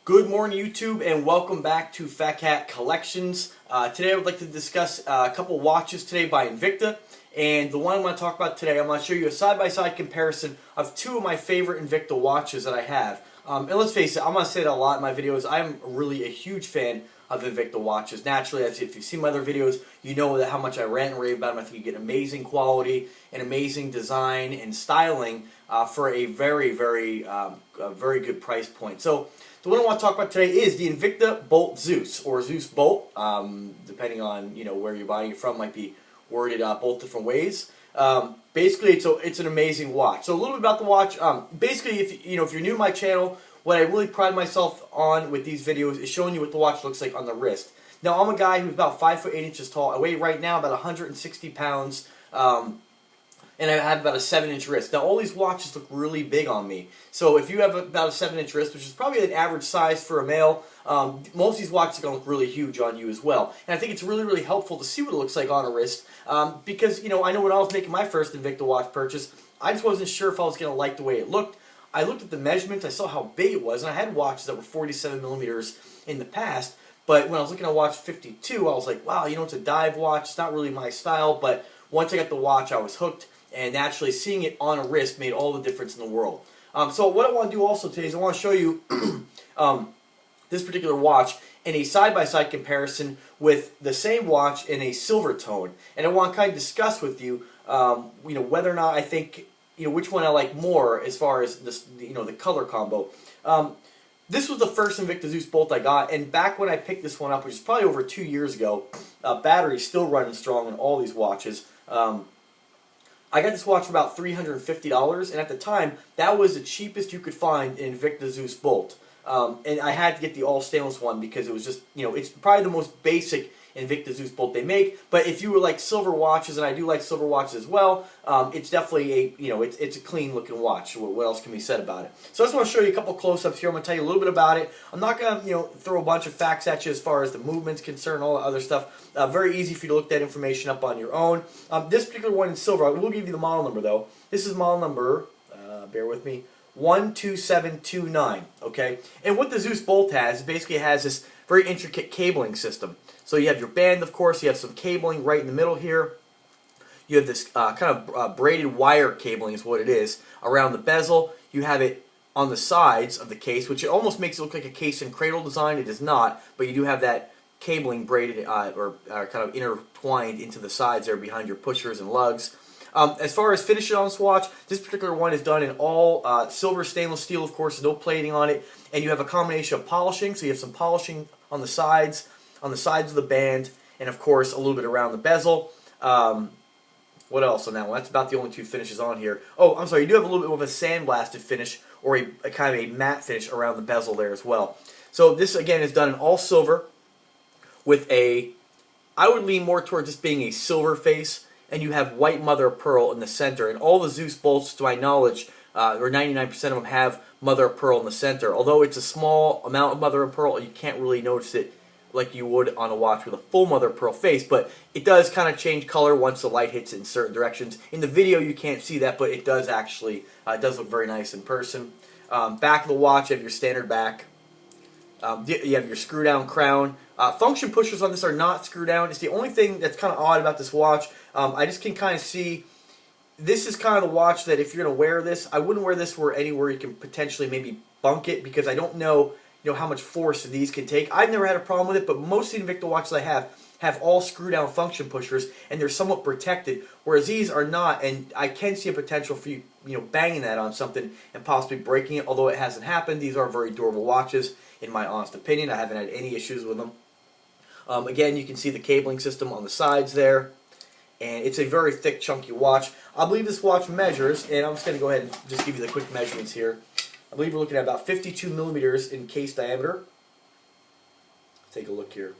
Good morning, YouTube, and welcome back to Fat Cat Collections. Today I would like to discuss a couple watches today by Invicta. And the one I'm going to talk about today, I'm going to show you a side-by-side comparison of two of my favorite Invicta watches that I have. And let's face it, I'm going to say that a lot in my videos. I'm really a huge fan of Invicta watches. Naturally, as if you've seen my other videos, you know that how much I rant and rave about them. I think you get amazing quality and amazing design and styling for a very good price point. So the one I want to talk about today is the Invicta Bolt Zeus, or Zeus Bolt, depending on where you're buying it from. Might be worded both different ways. Basically, it's an amazing watch. So a little bit about the watch. Basically, if you're new to my channel, what I really pride myself on with these videos is showing you what the watch looks like on the wrist. Now, I'm a guy who's about 5'8" tall. I weigh right now about 160 pounds. And I have about a 7-inch wrist. Now, all these watches look really big on me. So if you have about a 7-inch wrist, which is probably an average size for a male, most of these watches are going to look really huge on you as well. And I think it's really helpful to see what it looks like on a wrist because, I know when I was making my first Invicta watch purchase, I just wasn't sure if I was going to like the way it looked. I looked at the measurements, I saw how big it was, and I had watches that were 47 millimeters in the past. But when I was looking at watch 52, I was like, wow, it's a dive watch. It's not really my style. But once I got the watch, I was hooked. And naturally, seeing it on a wrist made all the difference in the world. So what I want to do also today is I want to show you this particular watch in a side-by-side comparison with the same watch in a silver tone. And I want to kind of discuss with you, whether or not I think, which one I like more as far as this, the color combo. This was the first Invicta Zeus Bolt I got, and back when I picked this one up, which is probably over 2 years ago, battery's still running strong on all these watches. I got this watch for about $350, and at the time, that was the cheapest you could find in Invicta Zeus Bolt. And I had to get the all stainless one because it was just, it's probably the most basic Invicta Zeus Bolt they make. But if you were like silver watches, and I do like silver watches as well, it's definitely it's a clean looking watch. What else can be said about it? So I just want to show you a couple close-ups here. I'm going to tell you a little bit about it. I'm not going to throw a bunch of facts at you as far as the movement's concerned, all the other stuff. Very easy for you to look that information up on your own. This particular one in silver, I will give you the model number though. This is model number, bear with me, 12729. Okay, and what the Zeus Bolt has, basically has this very intricate cabling system. So you have your band, of course, you have some cabling right in the middle here. You have this kind of braided wire cabling is what it is around the bezel. You have it on the sides of the case, which it almost makes it look like a case and cradle design. It is not, but you do have that cabling braided or kind of intertwined into the sides there behind your pushers and lugs. As far as finishing on this watch, this particular one is done in all silver stainless steel, of course, no plating on it, and you have a combination of polishing, so you have some polishing on the sides of the band, and of course a little bit around the bezel. What else on that one? That's about the only two finishes on here. Oh, I'm sorry, you do have a little bit of a sandblasted finish, or a kind of a matte finish around the bezel there as well. So this again is done in all silver with I would lean more towards this being a silver face, and you have white mother of pearl in the center. And all the Zeus bolts, to my knowledge, or 99% of them have mother of pearl in the center. Although it's a small amount of mother of pearl, you can't really notice it like you would on a watch with a full mother of pearl face, but it does kind of change color once the light hits it in certain directions. In the video you can't see that, but it does actually, it does look very nice in person. Back of the watch, you have your standard back. You have your screw down crown. Function pushers on this are not screw down. It's the only thing that's kind of odd about this watch. I just can kind of see, this is kind of the watch that if you're going to wear this, I wouldn't wear this anywhere you can potentially maybe bunk it, because I don't know how much force these can take. I've never had a problem with it, but most of the Invicta watches I have all screw-down function pushers, and they're somewhat protected, whereas these are not, and I can see a potential for you, banging that on something and possibly breaking it, although it hasn't happened. These are very durable watches, in my honest opinion. I haven't had any issues with them. Again, you can see the cabling system on the sides there, and it's a very thick, chunky watch. I believe this watch measures, and I'm just going to go ahead and just give you the quick measurements here. I believe we're looking at about 52 millimeters in case diameter. Let's take a look here.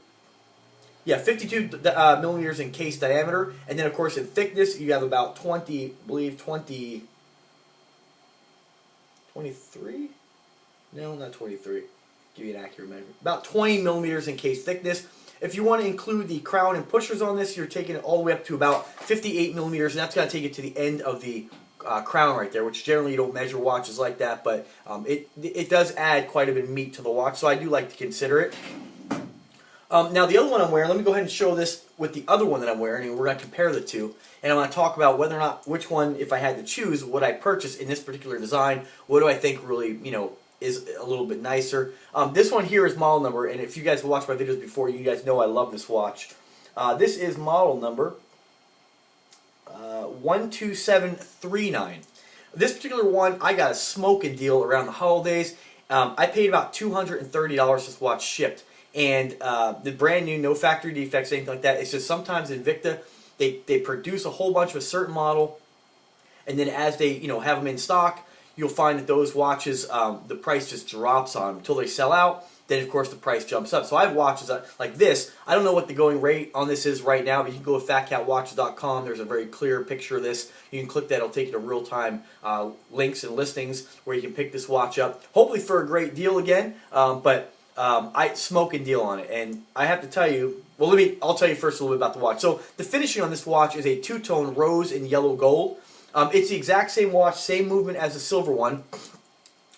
Yeah, 52 millimeters in case diameter, and then of course in thickness you have about 23? No, not 23. Give you an accurate measurement. About 20 millimeters in case thickness. If you want to include the crown and pushers on this, you're taking it all the way up to about 58 millimeters, and that's going to take it to the end of the crown right there, which generally you don't measure watches like that, but it does add quite a bit of meat to the watch, so I do like to consider it. Now the other one I'm wearing, let me go ahead and show this with the other one that I'm wearing, and we're going to compare the two. And I'm going to talk about whether or not, which one, if I had to choose, would I purchase in this particular design. What do I think really, is a little bit nicer. This one here is model number, and if you guys have watched my videos before, you guys know I love this watch. This is model number 12739. This particular one, I got a smoking deal around the holidays. I paid about $230 this watch shipped. And the brand new, no factory defects, anything like that. It's just sometimes Invicta, they produce a whole bunch of a certain model, and then as they have them in stock, you'll find that those watches, the price just drops on them until they sell out. Then of course the price jumps up. So I have watches like this. I don't know what the going rate on this is right now, but you can go to PHATKATWatches.com. There's a very clear picture of this. You can click that. It'll take you to real-time links and listings where you can pick this watch up. Hopefully for a great deal again, but I smoke and deal on it, and I have to tell you, well, I'll tell you first a little bit about the watch. So the finishing on this watch is a two-tone rose and yellow gold. It's the exact same watch, same movement as the silver one.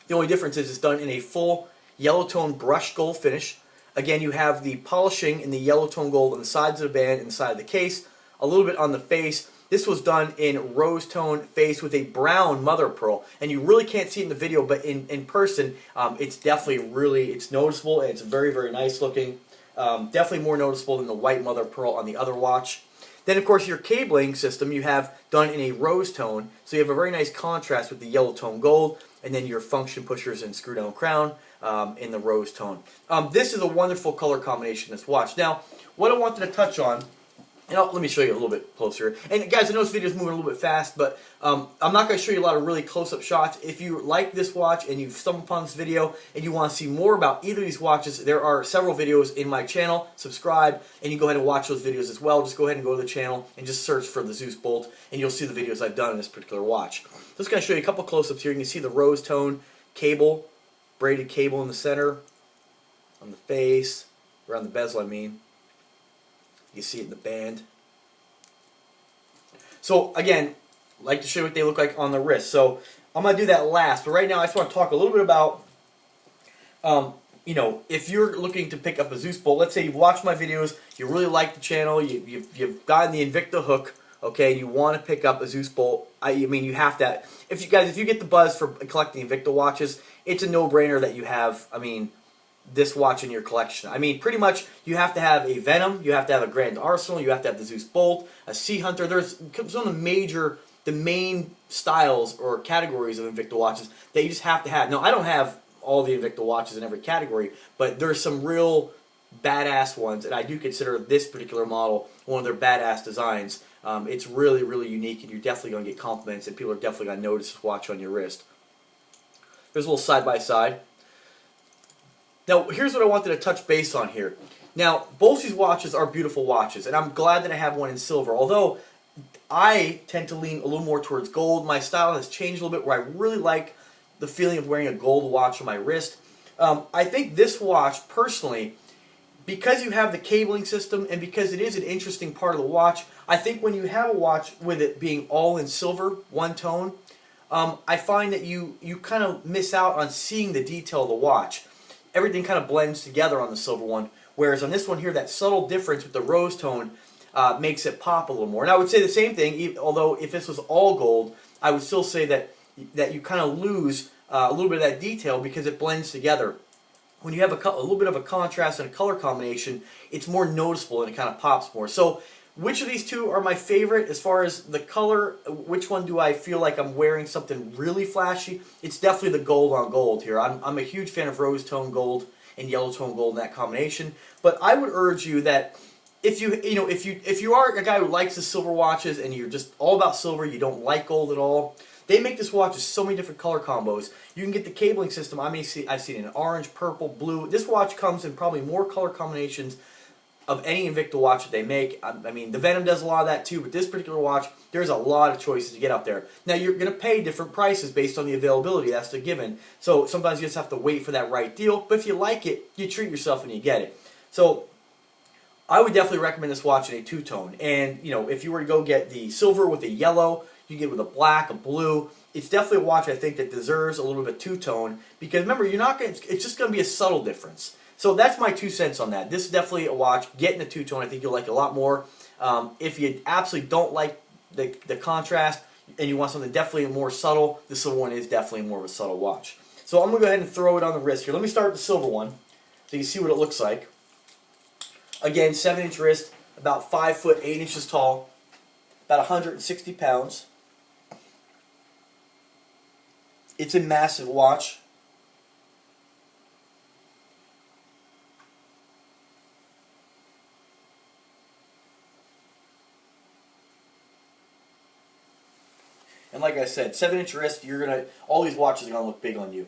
The only difference is it's done in a full yellow tone brushed gold finish. Again, you have the polishing in the yellow tone gold on the sides of the band and the side of the case, a little bit on the face. This was done in rose tone face with a brown mother of pearl, and you really can't see it in the video, but in person, it's definitely it's noticeable, and it's very, very nice looking. Definitely more noticeable than the white mother of pearl on the other watch. Then, of course, your cabling system you have done in a rose tone, so you have a very nice contrast with the yellow tone gold, and then your function pushers and screw down crown in the rose tone. This is a wonderful color combination, this watch. Now, what I wanted to touch on, and let me show you a little bit closer. And guys, I know this video is moving a little bit fast, but I'm not going to show you a lot of really close-up shots. If you like this watch and you've stumbled upon this video and you want to see more about either of these watches, there are several videos in my channel. Subscribe, and you can go ahead and watch those videos as well. Just go ahead and go to the channel and just search for the Zeus Bolt, and you'll see the videos I've done on this particular watch. So I'm just going to show you a couple close-ups here. You can see the rose tone cable, braided cable in the center, on the face, around the bezel I mean. You see it in the band. So again, I like to show you what they look like on the wrist. So I'm going to do that last, but right now I just want to talk a little bit about, if you're looking to pick up a Zeus Bolt, let's say you've watched my videos, you really like the channel, you've gotten the Invicta hook, okay, you want to pick up a Zeus Bolt. I mean, you have to. If you get the buzz for collecting Invicta watches, it's a no-brainer that you have, this watch in your collection. I mean, pretty much you have to have a Venom, you have to have a Grand Arsenal, you have to have the Zeus Bolt, a Sea Hunter. There's some of the main styles or categories of Invicta watches that you just have to have. Now, I don't have all the Invicta watches in every category, but there's some real badass ones, and I do consider this particular model one of their badass designs. It's really, really unique, and you're definitely going to get compliments, and people are definitely going to notice this watch on your wrist. There's a little side-by-side. Now, here's what I wanted to touch base on here. Now, both these watches are beautiful watches, and I'm glad that I have one in silver. Although, I tend to lean a little more towards gold. My style has changed a little bit where I really like the feeling of wearing a gold watch on my wrist. I think this watch, personally, because you have the cabling system and because it is an interesting part of the watch, I think when you have a watch with it being all in silver, one tone, I find that you kind of miss out on seeing the detail of the watch. Everything kind of blends together on the silver one, whereas on this one here, that subtle difference with the rose tone makes it pop a little more. And I would say the same thing, although if this was all gold, I would still say that you kind of lose a little bit of that detail because it blends together. When you have a little bit of a contrast and a color combination, it's more noticeable and it kind of pops more. So which of these two are my favorite as far as the color? Which one do I feel like I'm wearing something really flashy? It's definitely the gold on gold here. I'm a huge fan of rose tone gold and yellow tone gold in that combination. But I would urge you that if you are a guy who likes the silver watches and you're just all about silver, you don't like gold at all, they make this watch with so many different color combos. You can get the cabling system. I've seen it in orange, purple, blue. This watch comes in probably more color combinations of any Invicta watch that they make. I mean, the Venom does a lot of that too, but this particular watch, there's a lot of choices to get out there. Now, you're going to pay different prices based on the availability. That's the given. So sometimes you just have to wait for that right deal, but if you like it, you treat yourself and you get it. So I would definitely recommend this watch in a two-tone. And, if you were to go get the silver with the yellow, You can get it with a black, a blue. It's definitely a watch I think that deserves a little bit of a two-tone, because remember, you're not going. It's just going to be a subtle difference. So that's my 2 cents on that. This is definitely a watch. Get in the two-tone. I think you'll like it a lot more. If you absolutely don't like the contrast and you want something definitely more subtle, this one is definitely more of a subtle watch. So I'm going to go ahead and throw it on the wrist here. Let me start with the silver one so you can see what it looks like. Again, 7-inch wrist, about 5 foot 8 inches tall, about 160 pounds. It's a massive watch. And like I said, 7-inch wrist, all these watches are gonna look big on you.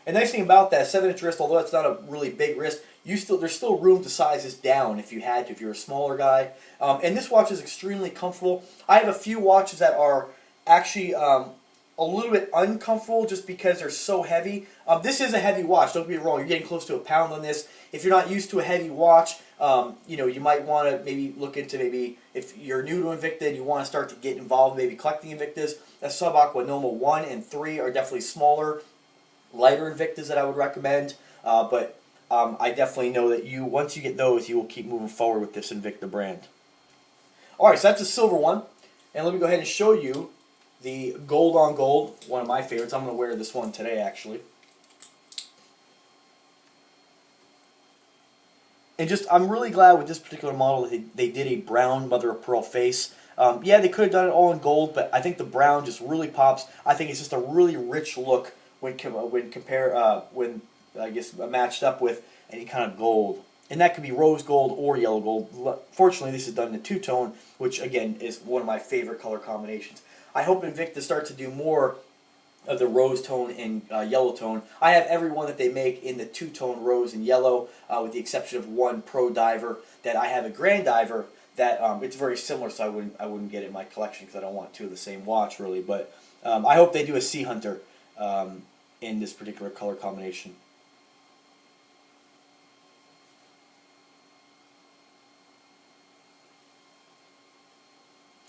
And the nice thing about that 7-inch wrist, although it's not a really big wrist, there's still room to size this down if you had to, if you're a smaller guy. And this watch is extremely comfortable. I have a few watches that are actually a little bit uncomfortable just because they're so heavy. This is a heavy watch, don't get me wrong, you're getting close to a pound on this. If you're not used to a heavy watch, you might want to maybe look into if you're new to Invicta and you want to start to get involved, maybe collecting Invictas. The Sub-Aqua Noma 1 and 3 are definitely smaller, lighter Invictas that I would recommend. But I definitely know that once you get those, you will keep moving forward with this Invicta brand. Alright, so that's a silver one. And let me go ahead and show you the gold on gold, one of my favorites. I'm going to wear this one today, actually. And I'm really glad with this particular model that they did a brown mother of pearl face. Yeah, they could have done it all in gold, but I think the brown just really pops. I think it's just a really rich look when matched up with any kind of gold. And that could be rose gold or yellow gold. Fortunately, this is done in a two-tone, which again is one of my favorite color combinations. I hope Invicta starts to do more of the rose tone and yellow tone. I have every one that they make in the two-tone rose and yellow, with the exception of one pro diver that I have a grand diver that it's very similar, so I wouldn't get it in my collection because I don't want two of the same watch really. But I hope they do a Sea Hunter in this particular color combination.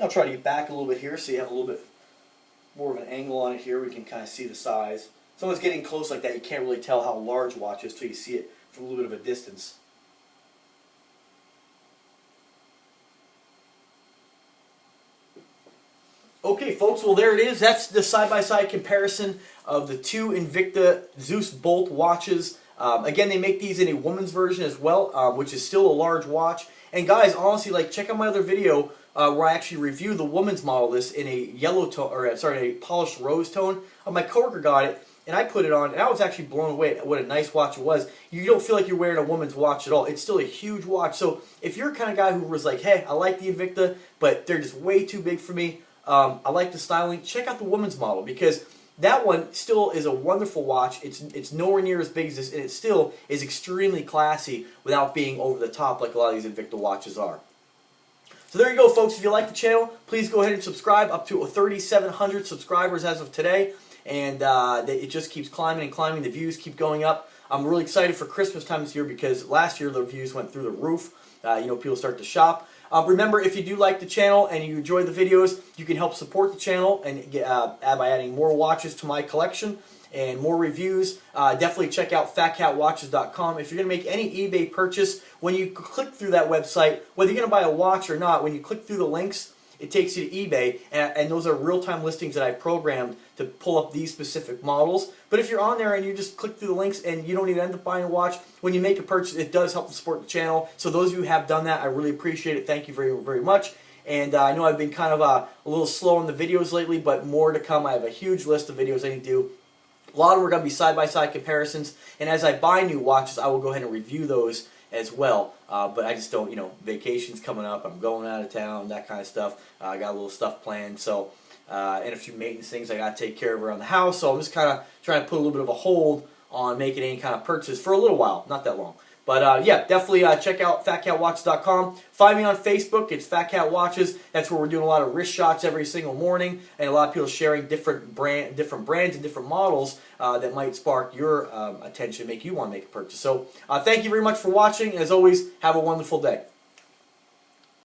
I'll try to get back a little bit here so you have a little bit more of an angle on it here. We can kind of see the size. So when it's getting close like that, you can't really tell how large a watch is until you see it from a little bit of a distance. Okay, folks, well there it is. That's the side-by-side comparison of the two Invicta Zeus Bolt watches. Again, they make these in a woman's version as well, which is still a large watch. And guys, honestly, check out my other video where I actually review the woman's model of this in a yellow tone, or sorry, a polished rose tone. My coworker got it, and I put it on, and I was actually blown away at what a nice watch it was. You don't feel like you're wearing a woman's watch at all. It's still a huge watch. So if you're the kind of guy who was like, hey, I like the Invicta, but they're just way too big for me, I like the styling, check out the woman's model, because that one still is a wonderful watch. It's nowhere near as big as this, and it still is extremely classy without being over the top like a lot of these Invicta watches are. So there you go, folks. If you like the channel, please go ahead and subscribe. Up to 3,700 subscribers as of today, and it just keeps climbing and climbing. The views keep going up. I'm really excited for Christmas time this year because last year the views went through the roof. People start to shop. Remember, if you do like the channel and you enjoy the videos, you can help support the channel and by adding more watches to my collection and more reviews. Definitely check out PHATKATWatches.com. If you're going to make any eBay purchase, when you click through that website, whether you're going to buy a watch or not, when you click through the links, it takes you to eBay, and those are real-time listings that I've programmed to pull up these specific models. But if you're on there and you just click through the links and you don't even end up buying a watch, when you make a purchase, it does help to support the channel. So those of you who have done that, I really appreciate it. Thank you very, very much. And I know I've been kind of a little slow in the videos lately, but more to come. I have a huge list of videos I need to do. A lot of them are going to be side-by-side comparisons, and as I buy new watches, I will go ahead and review those as well. But I just don't, vacations coming up, I'm going out of town, that kind of stuff. I got a little stuff planned, so, and a few maintenance things I got to take care of around the house, so I'm just kind of trying to put a little bit of a hold on making any kind of purchase for a little while, not that long. But yeah, definitely check out PHATKATWatches.com. Find me on Facebook. It's Fat Cat Watches. That's where we're doing a lot of wrist shots every single morning, and a lot of people sharing different brands and different models that might spark your attention, make you want to make a purchase. So thank you very much for watching, and as always, have a wonderful day.